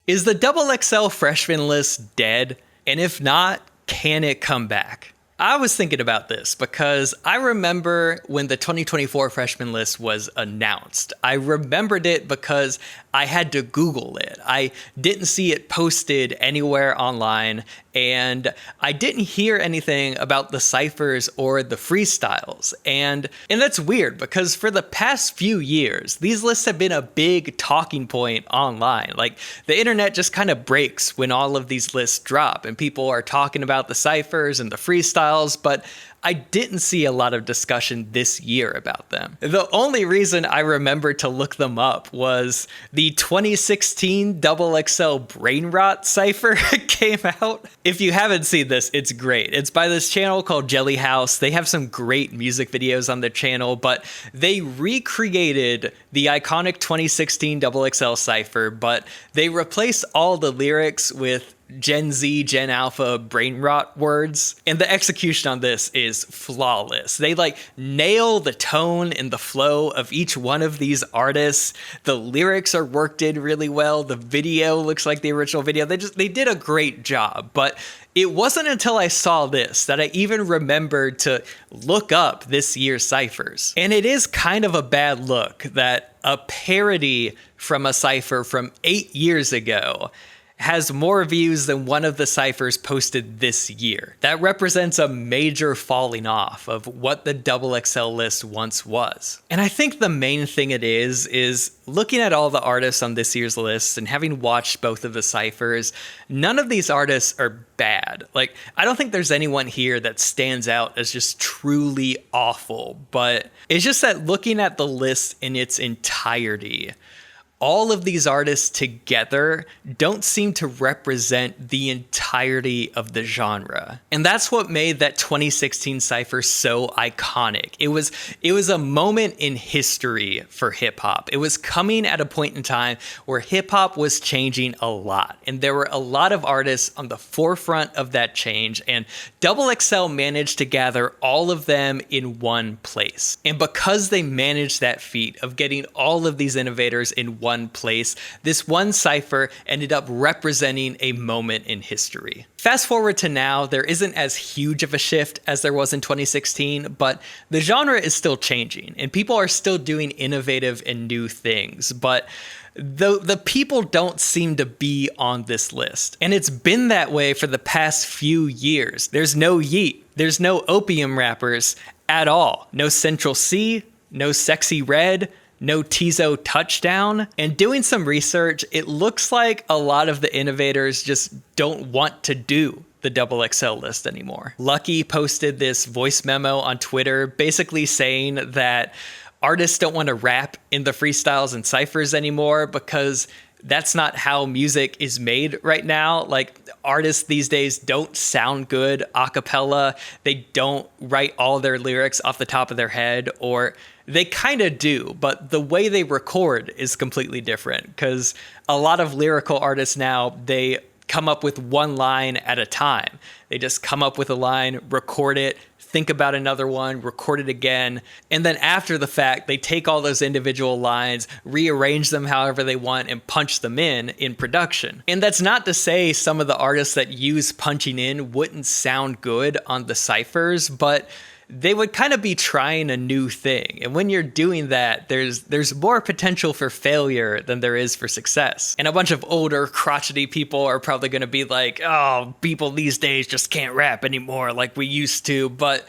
Is the XXL Freshman List dead? And if not, can it come back? I was thinking about this because I remember when the 2024 Freshman List was announced. I remembered it because I had to Google it. I didn't see it posted anywhere online, and I didn't hear anything about the ciphers or the freestyles. And that's weird because for the past few years, these lists have been a big talking point online. Like, the internet just kind of breaks when all of these lists drop and people are talking about the ciphers and the freestyles, but I didn't see a lot of discussion this year about them. The only reason I remember to look them up was the 2016 XXL Brain Rot cipher came out. If you haven't seen this, it's great. It's by this channel called Jelly House. They have some great music videos on their channel, but they recreated the iconic 2016 XXL cipher, but they replaced all the lyrics with Gen Z, Gen Alpha brain rot words. And the execution on this is flawless. They nail the tone and the flow of each one of these artists. The lyrics are worked in really well. The video looks like the original video. They did a great job. But it wasn't until I saw this that I even remembered to look up this year's ciphers. And it is kind of a bad look that a parody from a cipher from 8 years ago has more views than one of the ciphers posted this year. That represents a major falling off of what the XXL list once was. And I think the main thing it is looking at all the artists on this year's list and having watched both of the ciphers, none of these artists are bad. I don't think there's anyone here that stands out as just truly awful, but it's just that looking at the list in its entirety, all of these artists together don't seem to represent the entirety of the genre. And that's what made that 2016 cipher so iconic. It was a moment in history for hip hop. It was coming at a point in time where hip hop was changing a lot. And there were a lot of artists on the forefront of that change. And XXL managed to gather all of them in one place. And because they managed that feat of getting all of these innovators in one place, this one cipher ended up representing a moment in history. Fast forward to now, there isn't as huge of a shift as there was in 2016, but the genre is still changing and people are still doing innovative and new things. But the people don't seem to be on this list. And it's been that way for the past few years. There's no Yeat, there's no opium rappers at all. No Central C, no Sexy Red, no Tizo Touchdown. And doing some research, it looks like a lot of the innovators just don't want to do the XXL list anymore. Lucki posted this voice memo on Twitter basically saying that artists don't want to rap in the freestyles and ciphers anymore because that's not how music is made right now. Artists these days don't sound good a cappella. They don't write all their lyrics off the top of their head, or they kind of do, but the way they record is completely different because a lot of lyrical artists now, they come up with one line at a time. They just come up with a line, record it, think about another one, record it again. And then after the fact, they take all those individual lines, rearrange them however they want, and punch them in production. And that's not to say some of the artists that use punching in wouldn't sound good on the ciphers, but they would kind of be trying a new thing. And when you're doing that, there's more potential for failure than there is for success. And a bunch of older, crotchety people are probably going to be like, oh, people these days just can't rap anymore like we used to. But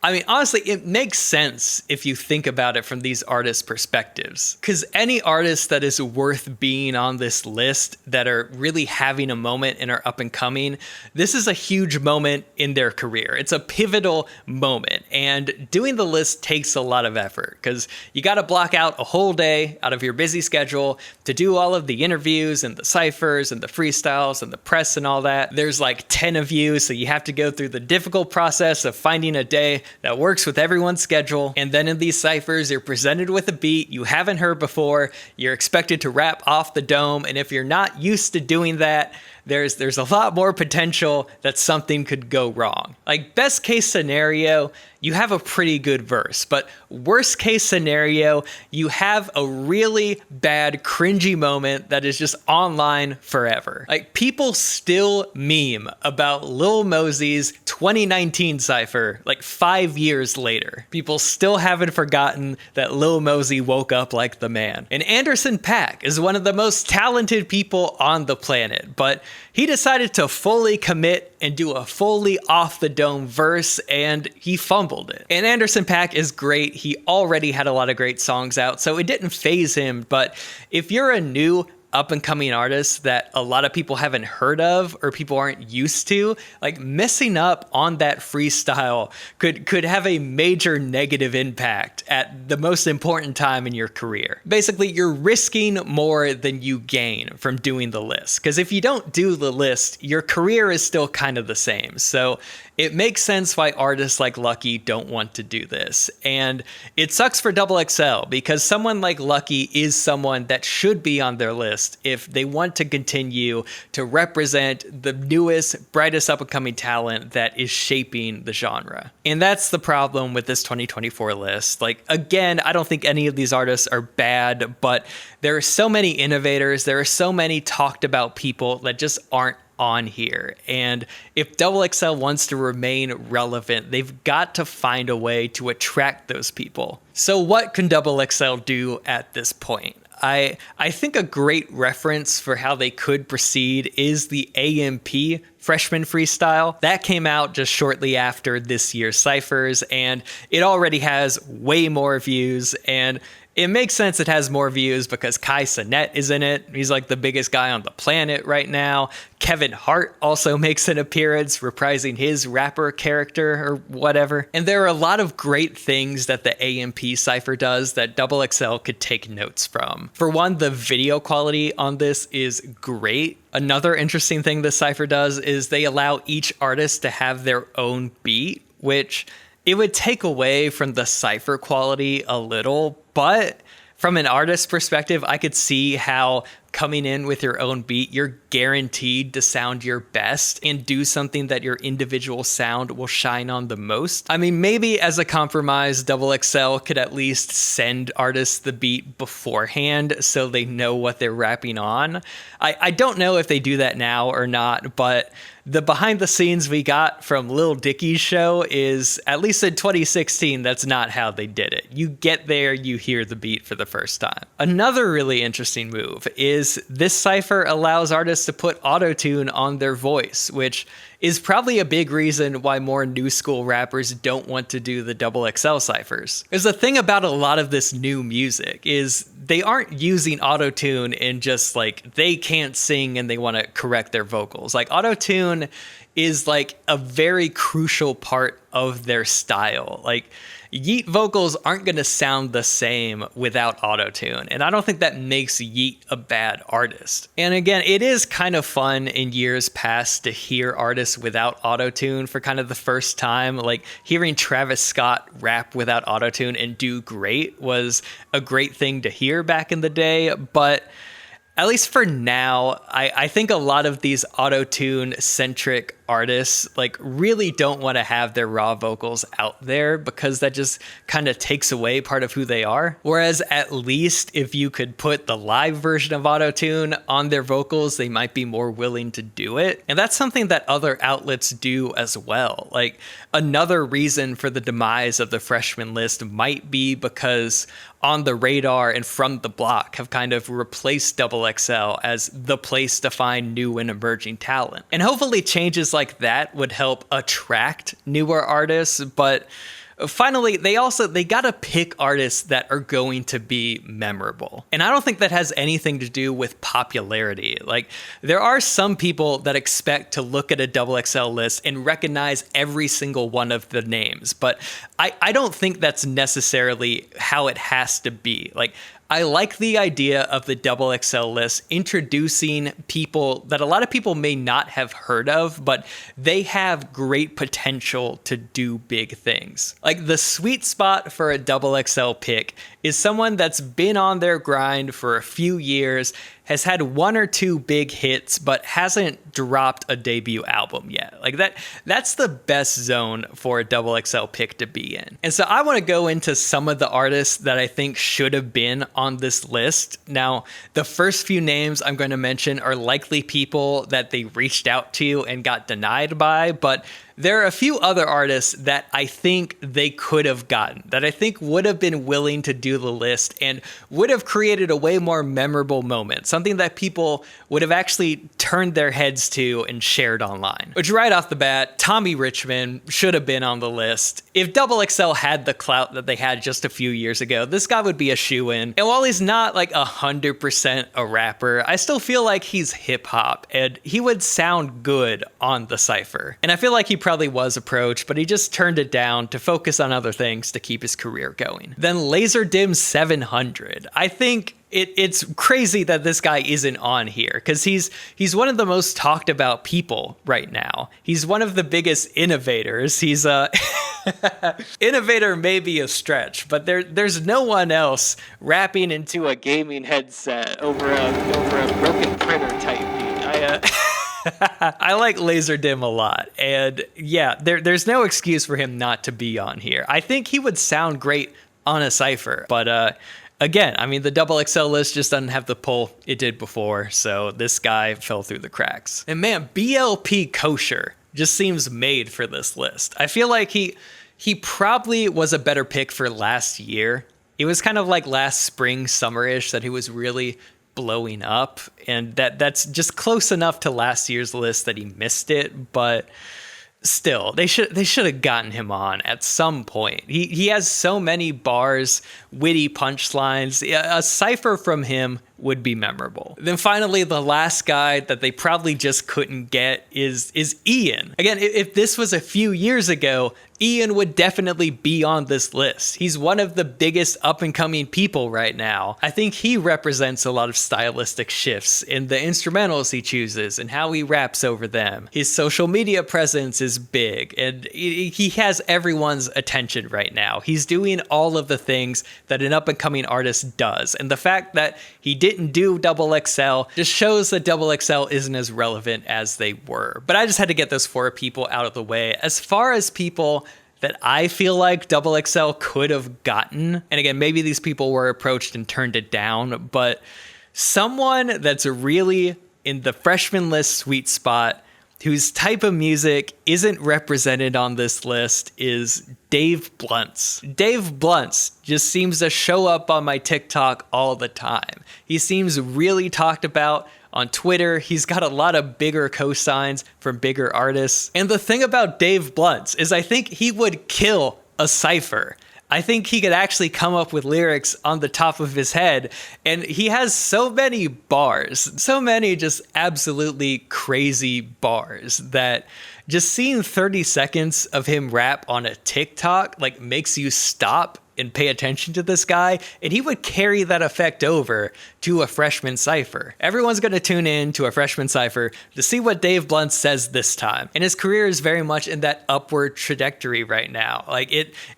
I mean, honestly, it makes sense if you think about it from these artists' perspectives. Because any artist that is worth being on this list that are really having a moment and are up and coming, this is a huge moment in their career. It's a pivotal moment. And doing the list takes a lot of effort because you got to block out a whole day out of your busy schedule to do all of the interviews and the ciphers and the freestyles and the press and all that. There's 10 of you, so you have to go through the difficult process of finding a day that works with everyone's schedule. And then in these ciphers, you're presented with a beat you haven't heard before. You're expected to rap off the dome. And if you're not used to doing that, there's a lot more potential that something could go wrong. Like, best case scenario, you have a pretty good verse, but worst case scenario, you have a really bad, cringy moment that is just online forever. Like, people still meme about Lil Mosey's 2019 cypher like 5 years later. People still haven't forgotten that Lil Mosey woke up like the man. And Anderson .Paak is one of the most talented people on the planet, but he decided to fully commit and do a fully off the dome verse, and he fumbled it. And Anderson .Paak is great. He already had a lot of great songs out, so it didn't faze him. But if you're a new up-and-coming artists that a lot of people haven't heard of or people aren't used to, like, messing up on that freestyle could have a major negative impact at the most important time in your career. Basically, you're risking more than you gain from doing the list, because if you don't do the list, your career is still kind of the same. So it makes sense why artists like Lucki don't want to do this. And it sucks for XXL, because someone like Lucki is someone that should be on their list if they want to continue to represent the newest, brightest up-and-coming talent that is shaping the genre. And that's the problem with this 2024 list. Like, again, I don't think any of these artists are bad, but there are so many innovators, there are so many talked about people that just aren't on here. And if XXL wants to remain relevant, they've got to find a way to attract those people. So what can XXL do at this point? I think a great reference for how they could proceed is the AMP Freshman Freestyle. That came out just shortly after this year's cyphers, and it already has way more views, and it makes sense it has more views because Kai Cenat is in it. He's like the biggest guy on the planet right now. Kevin Hart also makes an appearance, reprising his rapper character or whatever. And there are a lot of great things that the AMP cypher does that XXL could take notes from. For one, the video quality on this is great. Another interesting thing this cypher does is they allow each artist to have their own beat, which it would take away from the cypher quality a little, but from an artist perspective, I could see how coming in with your own beat, you're guaranteed to sound your best and do something that your individual sound will shine on the most. I mean, maybe as a compromise, XXL could at least send artists the beat beforehand so they know what they're rapping on. I don't know if they do that now or not, but the behind the scenes we got from Lil Dicky's show is, at least in 2016, that's not how they did it. You get there, you hear the beat for the first time. Another really interesting move is this cypher allows artists to put autotune on their voice, which is probably a big reason why more new school rappers don't want to do the XXL cyphers. Because the thing about a lot of this new music is they aren't using autotune and just like they can't sing and they want to correct their vocals. Like, autotune is like a very crucial part of their style. Like, Yeat vocals aren't going to sound the same without autotune, and I don't think that makes Yeat a bad artist. And again, it is kind of fun in years past to hear artists without autotune for kind of the first time. Like, hearing Travis Scott rap without autotune and do great was a great thing to hear back in the day, but at least for now, I think a lot of these auto-tune-centric artists like really don't want to have their raw vocals out there because that just kind of takes away part of who they are. Whereas at least if you could put the live version of auto-tune on their vocals, they might be more willing to do it. And that's something that other outlets do as well. Like, another reason for the demise of the freshman list might be because On the Radar and From the Block have kind of replaced XXL as the place to find new and emerging talent. And hopefully changes like that would help attract newer artists, but finally, they gotta pick artists that are going to be memorable. And I don't think that has anything to do with popularity. Like, there are some people that expect to look at a XXL list and recognize every single one of the names, but I don't think that's necessarily how it has to be. Like, I like the idea of the XXL list introducing people that a lot of people may not have heard of, but they have great potential to do big things. Like, the sweet spot for a XXL pick is someone that's been on their grind for a few years, has had one or two big hits, but hasn't dropped a debut album yet. Like that's the best zone for a XXL pick to be in. And so I want to go into some of the artists that I think should have been on this list. Now, the first few names I'm going to mention are likely people that they reached out to and got denied by, but there are a few other artists that I think they could have gotten, that I think would have been willing to do the list and would have created a way more memorable moment, something that people would have actually turned their heads to and shared online. Which right off the bat, Tommy Richmond should have been on the list. If XXL had the clout that they had just a few years ago, this guy would be a shoo-in. And while he's not like 100% a rapper, I still feel like he's hip hop and he would sound good on the cypher. And I feel like he probably was approached, but he just turned it down to focus on other things to keep his career going. Then Laserdim's 700. I think it's crazy that this guy isn't on here because he's one of the most talked about people right now. He's one of the biggest innovators. He's a innovator, may be a stretch, but there's no one else rapping into a gaming headset over a broken printer type beat. I like Laserdym a lot, and yeah, there's no excuse for him not to be on here. I think he would sound great on a cypher, but again, I mean, the XXL list just doesn't have the pull it did before, so this guy fell through the cracks. And man, BLP Kosher just seems made for this list. I feel like he probably was a better pick for last year. It was kind of like last spring, summer-ish that he was really blowing up, and that's just close enough to last year's list that he missed it, but still, they should have gotten him on at some point. He has so many bars, witty punchlines. A cypher from him would be memorable. Then finally, the last guy that they probably just couldn't get is Ian. Again, if this was a few years ago, Ian would definitely be on this list. He's one of the biggest up-and-coming people right now. I think he represents a lot of stylistic shifts in the instrumentals he chooses and how he raps over them. His social media presence is big, and he has everyone's attention right now. He's doing all of the things that an up-and-coming artist does, and the fact that he didn't do XXL just shows that XXL isn't as relevant as they were. But I just had to get those four people out of the way. As far as people that I feel like XXL could have gotten, and again, maybe these people were approached and turned it down, but someone that's really in the freshman list sweet spot, whose type of music isn't represented on this list, is Dave Blunts. Dave Blunts just seems to show up on my TikTok all the time. He seems really talked about on Twitter. He's got a lot of bigger cosigns from bigger artists. And the thing about Dave Blunts is I think he would kill a cypher. I think he could actually come up with lyrics on the top of his head, and he has so many bars, so many just absolutely crazy bars that just seeing 30 seconds of him rap on a TikTok like makes you stop and pay attention to this guy, and he would carry that effect over to a freshman cypher. Everyone's going to tune in to a freshman cypher to see what Dave Blunt says this time, and his career is very much in that upward trajectory right now. Like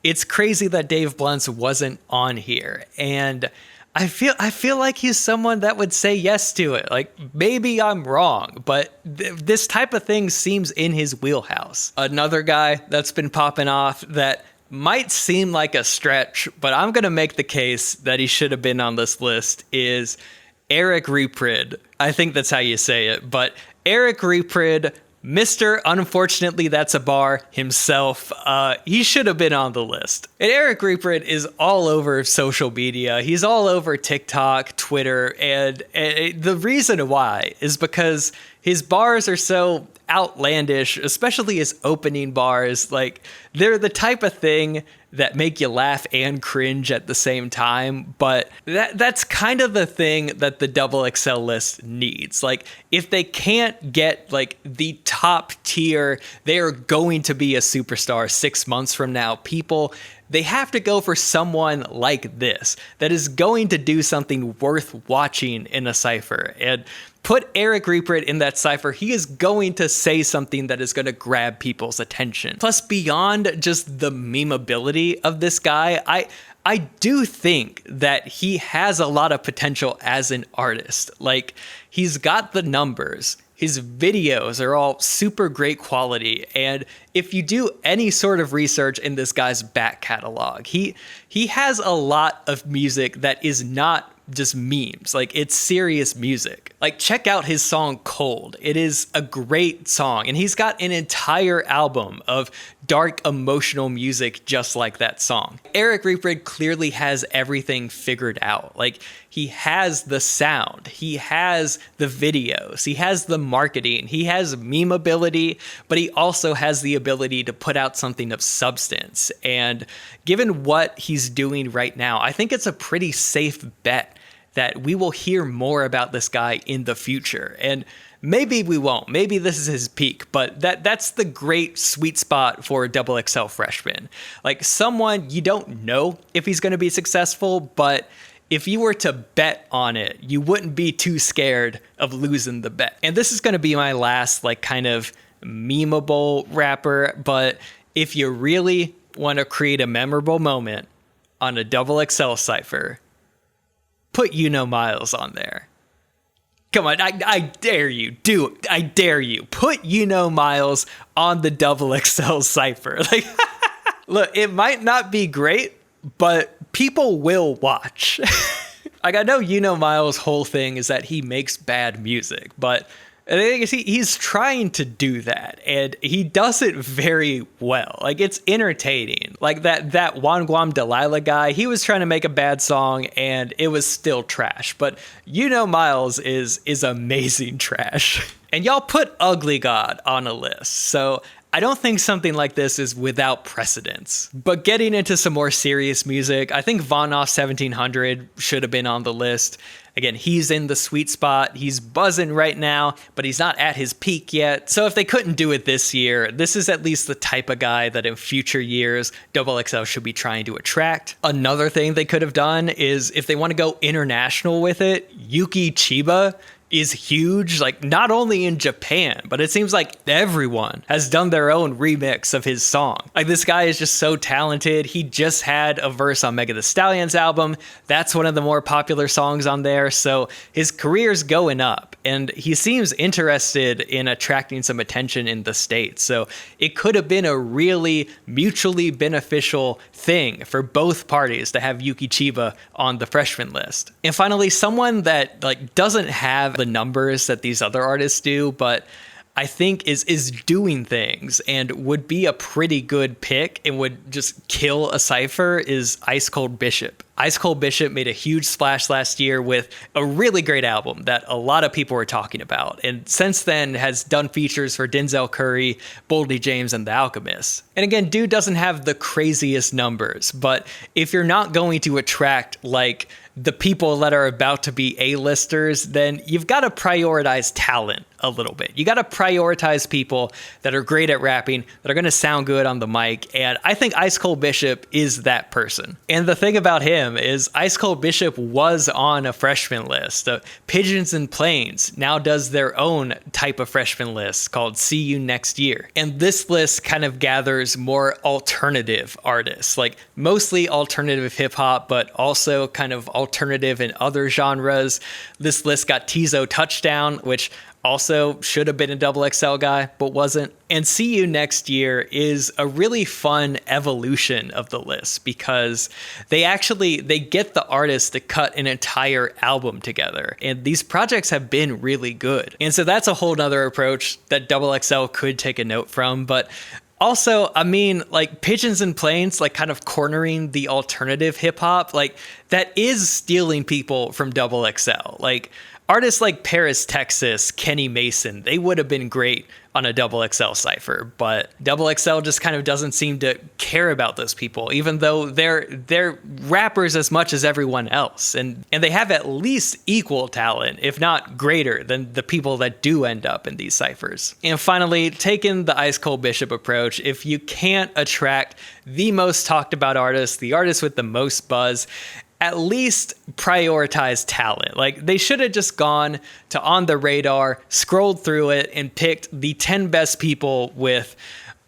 it's crazy that Dave Blunt wasn't on here, and I feel like he's someone that would say yes to it. Like, maybe I'm wrong, but this type of thing seems in his wheelhouse. Another guy that's been popping off that might seem like a stretch, but I'm going to make the case that he should have been on this list is Eric Reprid. I think that's how you say it, but Eric Reprid, Mr. Unfortunately That's a Bar himself, he should have been on the list. And Eric Reprid is all over social media. He's all over TikTok, Twitter, and the reason why is because his bars are so outlandish, especially his opening bars. Like, they're the type of thing that make you laugh and cringe at the same time, but that's kind of the thing that the XXL list needs. Like, if they can't get like the top tier, they are going to be a superstar 6 months from now, people, they have to go for someone like this that is going to do something worth watching in a cypher. And put Eric Reprid in that cypher, he is going to say something that is going to grab people's attention. Plus, beyond just the memeability of this guy, I do think that he has a lot of potential as an artist. Like, he's got the numbers. His videos are all super great quality. And if you do any sort of research in this guy's back catalog, he has a lot of music that is not just memes. Like, it's serious music. Like, check out his song Cold. It is a great song. And he's got an entire album of dark emotional music just like that song. Eric Riepred clearly has everything figured out. Like, he has the sound, he has the videos, he has the marketing, he has meme ability, but he also has the ability to put out something of substance. And given what he's doing right now, I think it's a pretty safe bet that we will hear more about this guy in the future. And maybe we won't. Maybe this is his peak, but that's the great sweet spot for a XXL freshman. Like, someone you don't know if he's going to be successful, but if you were to bet on it, you wouldn't be too scared of losing the bet. And this is going to be my last, like, kind of memeable rapper, but if you really want to create a memorable moment on a XXL cypher, put Miles on there. Come on, I dare you. Do it. I dare you. Put Miles on the XXL cypher. Like, look, it might not be great, but people will watch. Like, I know Miles' whole thing is that he makes bad music, but the thing is, he's trying to do that, and he does it very well. Like, it's entertaining. Like, that Juan Guam Delilah guy, he was trying to make a bad song, and it was still trash. But Miles is amazing trash. And y'all put Ugly God on a list, so I don't think something like this is without precedence. But getting into some more serious music, I think Von Off 1700 should have been on the list. Again, he's in the sweet spot. He's buzzing right now, but he's not at his peak yet. So if they couldn't do it this year, this is at least the type of guy that in future years, XXL should be trying to attract. Another thing they could have done is, if they want to go international with it, Yuki Chiba is huge, like, not only in Japan, but it seems like everyone has done their own remix of his song. Like, this guy is just so talented. He just had a verse on Megan Thee Stallion's album. That's one of the more popular songs on there. So his career's going up, and he seems interested in attracting some attention in the States. So it could have been a really mutually beneficial thing for both parties to have Yuki Chiba on the freshman list. And finally, someone that, like, doesn't have the numbers that these other artists do, but I think is doing things and would be a pretty good pick and would just kill a cypher, is Ice Cold Bishop. Ice Cold Bishop made a huge splash last year with a really great album that a lot of people were talking about, and since then has done features for Denzel Curry, Boldy James, and The Alchemist. And again, dude doesn't have the craziest numbers, but if you're not going to attract, like, the people that are about to be A-listers, then you've got to prioritize talent a little bit. You got to prioritize people that are great at rapping, that are going to sound good on the mic, and I think Ice Cold Bishop is that person. And the thing about him is Ice Cold Bishop was on a freshman list. Pigeons and Planes now does their own type of freshman list called See You Next Year. And this list kind of gathers more alternative artists, like mostly alternative hip hop, but also kind of alternative in other genres. This list got Tizo Touchdown, which also should have been a XXL guy, but wasn't. And See You Next Year is a really fun evolution of the list, because they get the artists to cut an entire album together. And these projects have been really good. And so that's a whole nother approach that XXL could take a note from. But also, I mean, like, Pigeons and Planes, like, kind of cornering the alternative hip hop, like, that is stealing people from XXL. Like, artists like Paris, Texas, Kenny Mason, they would have been great on a XXL cypher, but XXL just kind of doesn't seem to care about those people, even though they're rappers as much as everyone else, and they have at least equal talent, if not greater, than the people that do end up in these cyphers. And finally, taking the Ice Cold Bishop approach, if you can't attract the most talked about artist, the artist with the most buzz, at least prioritize talent. Like, they should have just gone to On the Radar, scrolled through it, and picked the 10 best people with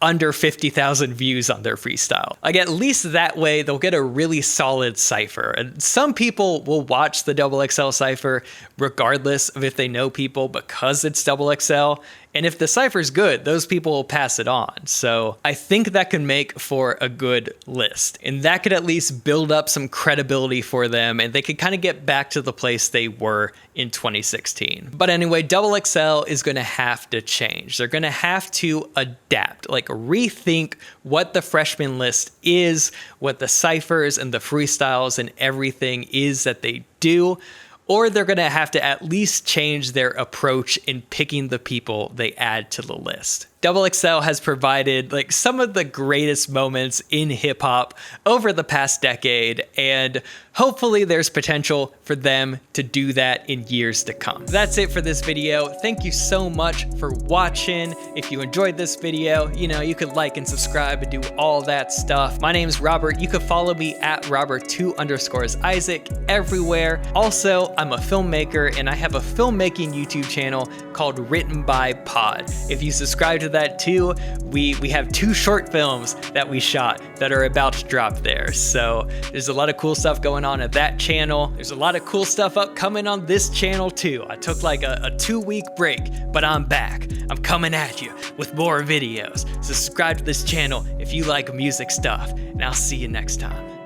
under 50,000 views on their freestyle. Like, at least that way they'll get a really solid cipher. And some people will watch the XXL cipher regardless of if they know people because it's XXL. And if the cipher's good, those people will pass it on. So I think that can make for a good list. And that could at least build up some credibility for them, and they could kind of get back to the place they were in 2016. But anyway, XXL is going to have to change. They're going to have to adapt, like rethink what the freshman list is, what the ciphers and the freestyles and everything is that they do. Or they're going to have to at least change their approach in picking the people they add to the list. XXL has provided like some of the greatest moments in hip hop over the past decade, and hopefully there's potential for them to do that in years to come. That's it for this video. Thank you so much for watching. If you enjoyed this video, you could like and subscribe and do all that stuff. My name's Robert. You could follow me at Robert2_Isaac everywhere. Also, I'm a filmmaker and I have a filmmaking YouTube channel called Written by Pod. If you subscribe to that too, we have 2 short films that we shot that are about to drop there. So there's a lot of cool stuff going on at that channel. There's a lot of cool stuff upcoming on this channel too. I took like a 2-week break, but I'm back. I'm coming at you with more videos. Subscribe to this channel if you like music stuff, and I'll see you next time.